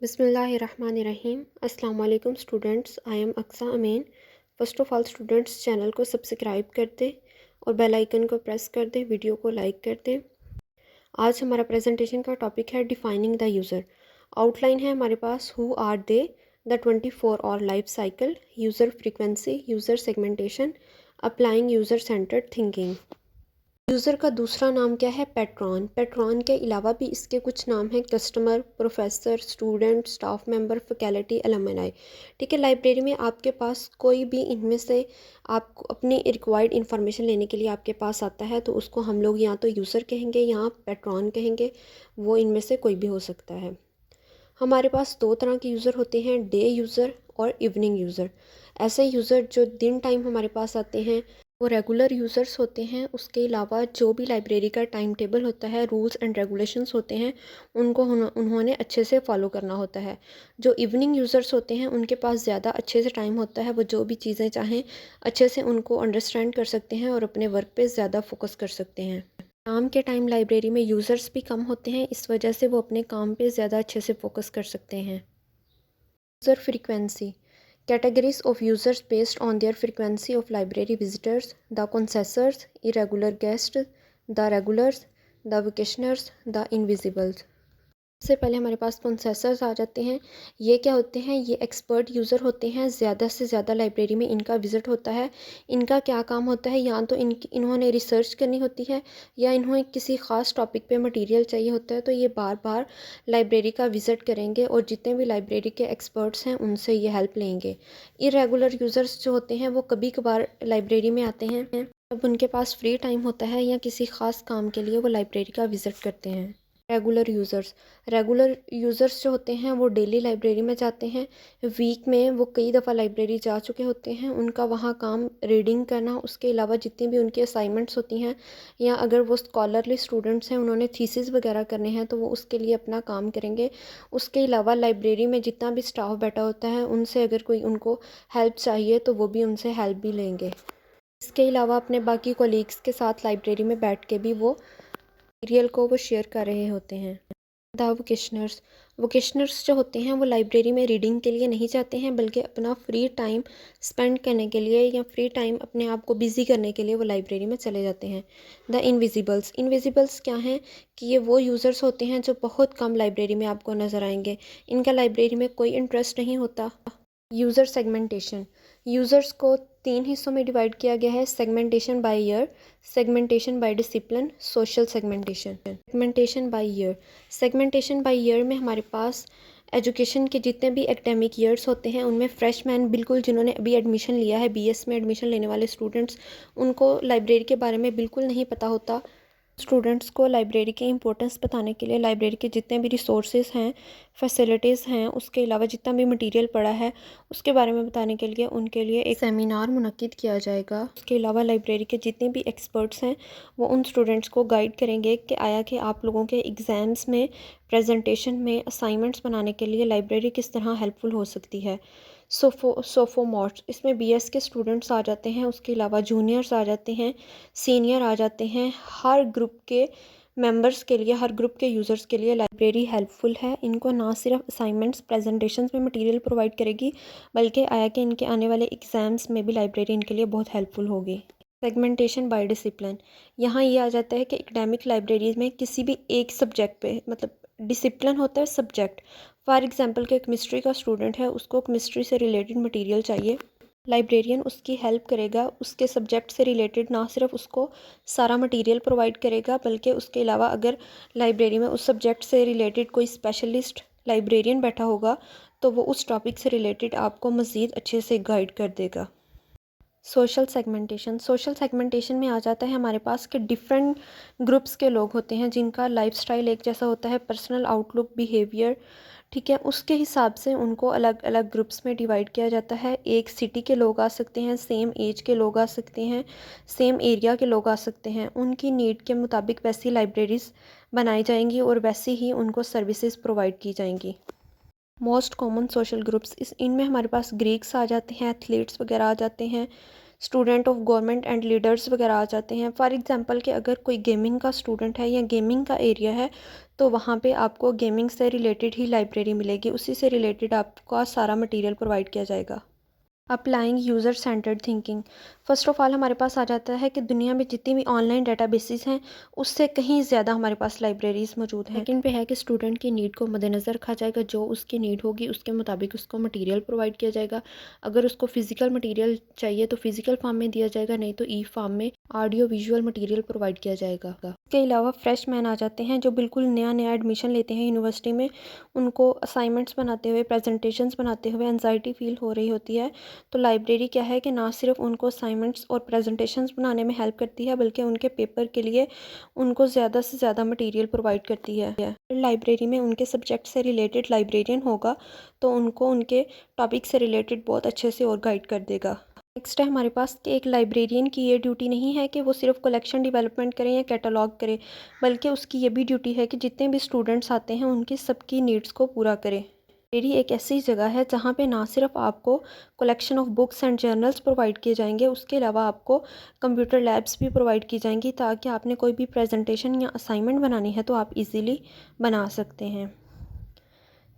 बिस्मिल्लाहिर्रहमानिर्रहीम। अस्सलाम वालेकुम students, I am Aqsa Amin. First of all students, channel को सब्सक्राइब कर दें और बेल आइकन को प्रेस कर दें, वीडियो को लाइक कर दें। आज हमारा प्रेजेंटेशन का टॉपिक है डिफ़ाइनिंग द यूज़र। आउटलाइन है हमारे पास, हु आर दे, द 24 और life cycle, user frequency, user segmentation, applying user centred thinking. User का दूसरा नाम क्या है? पैट्रॉन। पैट्रॉन के अलावा भी इसके कुछ नाम हैं: customer, professor, student, staff member, faculty, alumni. ठीक है, लाइब्रेरी में आपके पास कोई भी इनमें से आपको अपनी रिक्वायर्ड इन्फॉर्मेशन लेने के लिए आपके पास आता है तो उसको हम लोग या तो यूज़र कहेंगे या पैट्रॉन कहेंगे, वो इनमें से कोई भी हो सकता है। हमारे पास दो तरह के यूज़र होते हैं, डे यूज़र और इवनिंग यूज़र। ऐसे यूज़र जो दिन टाइम हमारे पास आते हैं वो रेगुलर यूज़र्स होते हैं। उसके अलावा जो भी लाइब्रेरी का टाइम टेबल होता है, रूल्स एंड रेगुलेशंस होते हैं, उनको उन्होंने अच्छे से फॉलो करना होता है। जो इवनिंग यूज़र्स होते हैं उनके पास ज़्यादा अच्छे से टाइम होता है, वो जो भी चीज़ें चाहें अच्छे से उनको अंडरस्टैंड कर सकते हैं और अपने वर्क पे ज़्यादा फोकस कर सकते हैं। काम के टाइम लाइब्रेरी में यूज़र्स भी कम होते हैं, इस वजह से वो अपने काम पे ज़्यादा अच्छे से फोकस कर सकते हैं। User frequency, categories of users based on their frequency of library visitors: the concessors, irregular guests, the regulars, the vacationers, the invisibles। सबसे पहले हमारे पास प्रोसेसर्स आ जाते हैं। ये क्या होते हैं? ये एक्सपर्ट यूज़र होते हैं, ज़्यादा से ज़्यादा लाइब्रेरी में इनका विज़िट होता है। इनका क्या काम होता है? या तो इन्होंने रिसर्च करनी होती है या इन्हें किसी ख़ास टॉपिक पे मटेरियल चाहिए होता है, तो ये बार बार लाइब्रेरी का विज़िट करेंगे और जितने भी लाइब्रेरी के एक्सपर्ट्स हैं उनसे ये हेल्प लेंगे। इरेगुलर यूज़र्स जो होते हैं वो कभी कभार लाइब्रेरी में आते हैं, जब उनके पास फ्री टाइम होता है या किसी ख़ास काम के लिए वो लाइब्रेरी का विज़िट करते हैं। रेगुलर यूज़र्स जो होते हैं वो डेली लाइब्रेरी में जाते हैं। वीक में वो कई दफ़ा लाइब्रेरी जा चुके होते हैं। उनका वहाँ काम रीडिंग करना, उसके अलावा जितनी भी उनकी असाइनमेंट्स होती हैं या अगर वो स्कॉलरली स्टूडेंट्स हैं, उन्होंने थीसिस वगैरह करने हैं तो वो उसके लिए अपना काम करेंगे। उसके अलावा लाइब्रेरी में जितना भी स्टाफ बैठा होता है उनसे अगर कोई उनको हेल्प चाहिए तो वो भी उनसे हेल्प भी लेंगे। इसके अलावा अपने बाकी कोलीग्स के साथ लाइब्रेरी में बैठ के भी वो मटीरियल को वो शेयर कर रहे होते हैं। द वोकेशनर्स जो होते हैं वो लाइब्रेरी में रीडिंग के लिए नहीं जाते हैं, बल्कि अपना फ्री टाइम स्पेंड करने के लिए या फ्री टाइम अपने आप को बिज़ी करने के लिए वो लाइब्रेरी में चले जाते हैं। द इनविजिबल्स क्या हैं कि ये वो यूज़र्स होते हैं जो बहुत कम लाइब्रेरी में आपको नज़र आएंगे। इनका लाइब्रेरी में कोई इंटरेस्ट नहीं होता। यूज़र सेगमेंटेशन, यूज़र्स को तीन हिस्सों में डिवाइड किया गया है: segmentation by year, segmentation by discipline, social segmentation. Segmentation by year में हमारे पास एजुकेशन के जितने भी एकेडमिक ईयर्स होते हैं उनमें फ्रेशमैन, बिल्कुल जिन्होंने अभी एडमिशन लिया है, बीएस में एडमिशन लेने वाले स्टूडेंट्स, उनको लाइब्रेरी के बारे में बिल्कुल नहीं पता होता। स्टूडेंट्स को लाइब्रेरी की इंपॉर्टेंस बताने के लिए लाइब्रेरी के जितने भी रिसोर्सेज हैं, फैसिलिटीज़ हैं, उसके अलावा जितना भी मटेरियल पड़ा है उसके बारे में बताने के लिए उनके लिए एक सेमिनार मुनक्किद किया जाएगा। उसके अलावा लाइब्रेरी के जितने भी एक्सपर्ट्स हैं वो उन स्टूडेंट्स को गाइड करेंगे कि आया कि आप लोगों के एग्ज़ाम्स में, प्रेजेंटेशन में, असाइनमेंट्स बनाने के लिए लाइब्रेरी किस तरह हेल्पफुल हो सकती है। सोफोमॉर्स, इसमें बीएस के स्टूडेंट्स आ जाते हैं, उसके अलावा जूनियर्स आ जाते हैं, सीनियर आ जाते हैं। हर ग्रुप के मेंबर्स के लिए, हर ग्रुप के यूज़र्स के लिए लाइब्रेरी हेल्पफुल है। इनको ना सिर्फ असाइनमेंट्स, प्रेजेंटेशंस में मटेरियल प्रोवाइड करेगी, बल्कि आया कि इनके आने वाले एग्ज़ाम्स में भी लाइब्रेरी इनके लिए बहुत हेल्पफुल होगी। सेगमेंटेशन बाय डिसिप्लिन, यहाँ ये आ जाता है कि एकेडमिक लाइब्रेरीज में किसी भी एक सब्जेक्ट पे, मतलब डिसिप्लिन होता है सब्जेक्ट। फॉर एग्जांपल कि केमिस्ट्री का स्टूडेंट है, उसको केमिस्ट्री से रिलेटेड मटेरियल चाहिए, लाइब्रेरियन उसकी हेल्प करेगा, उसके सब्जेक्ट से रिलेटेड ना सिर्फ उसको सारा मटेरियल प्रोवाइड करेगा, बल्कि उसके अलावा अगर लाइब्रेरी में उस सब्जेक्ट से रिलेटेड कोई स्पेशलिस्ट लाइब्रेरियन बैठा होगा तो वो उस टॉपिक से रिलेटेड आपको मज़ीद अच्छे से गाइड कर देगा। सोशल सेगमेंटेशन में आ जाता है हमारे पास कि डिफरेंट ग्रुप्स के लोग होते हैं जिनका लाइफस्टाइल एक जैसा होता है, पर्सनल आउटलुक, बिहेवियर, ठीक है, उसके हिसाब से उनको अलग अलग ग्रुप्स में डिवाइड किया जाता है। एक सिटी के लोग आ सकते हैं, सेम एज के लोग आ सकते हैं, सेम एरिया के लोग आ सकते हैं। उनकी नीड के मुताबिक वैसी लाइब्रेरीज़ बनाई जाएंगी और वैसे ही उनको सर्विसेज प्रोवाइड की जाएंगी। मोस्ट कॉमन सोशल ग्रुप्स, इनमें हमारे पास ग्रीक्स आ जाते हैं, एथलीट्स वगैरह आ जाते हैं, student of government and leaders वगैरह आ जाते हैं। फॉर एग्जांपल कि अगर कोई गेमिंग का स्टूडेंट है या गेमिंग का एरिया है तो वहाँ पे आपको गेमिंग से रिलेटेड ही लाइब्रेरी मिलेगी, उसी से रिलेटेड आपका सारा मटेरियल प्रोवाइड किया जाएगा। Applying user centred thinking. First of all हमारे पास आ जाता है कि दुनिया में जितनी भी ऑनलाइन डेटाबेसेस हैं उससे कहीं ज़्यादा हमारे पास लाइब्रेरीज़ मौजूद हैं। सेकंड पे है कि स्टूडेंट की नीड को मद्देनज़र रखा जाएगा, जो उसकी नीड होगी उसके मुताबिक उसको मटेरियल प्रोवाइड किया जाएगा। अगर उसको फ़िज़िकल मटेरियल चाहिए तो फ़िज़िकल फॉर्म में दिया जाएगा, नहीं तो ई फॉर्म में ऑडियो विजुअल मटेरियल प्रोवाइड किया जाएगा। इसके अलावा फ्रेश मैन आ जाते हैं जो बिल्कुल नया नया एडमिशन लेते हैं यूनिवर्सिटी में, उनको असाइनमेंट्स बनाते हुए, प्रेजेंटेशंस बनाते हुए एंजाइटी फ़ील हो रही होती है। तो लाइब्रेरी क्या है कि ना सिर्फ उनको असाइनमेंट्स और प्रेजेंटेशंस बनाने में हेल्प करती है, बल्कि उनके पेपर के लिए उनको ज़्यादा से ज़्यादा मटेरियल प्रोवाइड करती है। लाइब्रेरी में उनके सब्जेक्ट से रिलेटेड लाइब्रेरियन होगा तो उनको उनके टॉपिक से रिलेटेड बहुत अच्छे से और गाइड कर देगा। नेक्स्ट है हमारे पास कि एक लाइब्रेरियन की ये ड्यूटी नहीं है कि वो सिर्फ कलेक्शन डेवलपमेंट करें या कैटलॉग करें, बल्कि उसकी ये भी ड्यूटी है कि जितने भी स्टूडेंट्स आते हैं उनकी सबकी नीड्स को पूरा करें। लाइब्रेरी एक ऐसी जगह है जहाँ पे ना सिर्फ आपको collection of books and journals provide किए जाएंगे, उसके अलावा आपको कंप्यूटर लैब्स भी प्रोवाइड की जाएंगी ताकि आपने कोई भी प्रेजेंटेशन या असाइनमेंट बनानी है तो आप इजीली बना सकते हैं।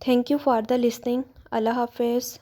Thank you for the listening. Allah हाफिज़।